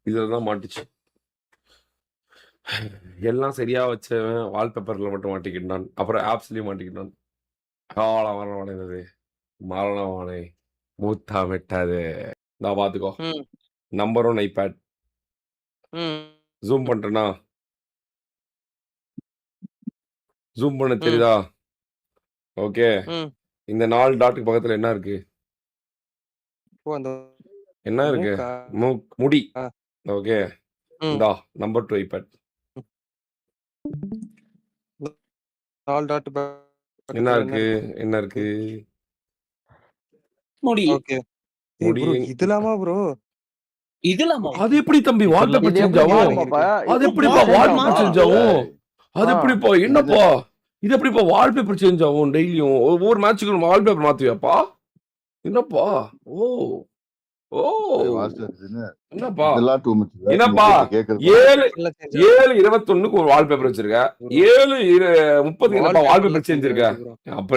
இதுலதான் மாட்டுச்சு. எல்லாம் சரியா வச்சவன் வால்பேப்பர்ல மட்டும் மாட்டிக்கிட்டான். அப்புறம் ஆப்ஸ்லயும் மாட்டிக்கிட்டான். காலவரவடைந்தது. மரணவானை மூத்தா வெட்டாது. நான் பாத்துக்கோ. ம். Number 1 iPad. ம். ஜூம் பண்றேனா? ஜூம் பண்ண ம். தெரியுதா? ஓகே. ம். இந்த 4 டாட்டுக்கு பக்கத்துல என்ன இருக்கு? ஓ! அந்த என்ன இருக்கு? மூக்கா? முடி. ஆ. ஓகே. ம். இந்தா நம்பர் 2 ஐபேட். 4 டாட் என்ன பக்கத்துல என்ன இருக்கு? இருக்கு? என்ன இருக்கு? முடி. ஓகே. ஏய் முடி. ப்ரோ இதெல்லாமா ப்ரோ? இதெல்லாமா? அது எப்படி தம்பி வால்பேப்பர் இது சேஞ்ச் எப்படி ஆகும்? மாறுமாப்பா? அது இது எப்படிப்பா change வால்பேப்பர் ஆகுமா? சேஞ்ச் ஆகும்? அது ஆ. எப்படிப்பா? என்னப்பா? இது எப்படிப்பா வால்பேப்பர் சேஞ்ச் ஆகும் டெய்லியும்? ஒவ்வொரு மேட்ச்சுக்கு வால்பேப்பர் மாத்துவியாப்பா? என்னப்பா? ஓ! ஓ! என்னப்பா? இதெல்லாம் too much. என்னப்பா? கேக்குறது 7/21க்கு ஒரு வால்பேப்பர் வச்சிருக்க. 7/30க்கு என்னப்பா வால்பேப்பர் சேஞ்ச் இருக்க? அப்ப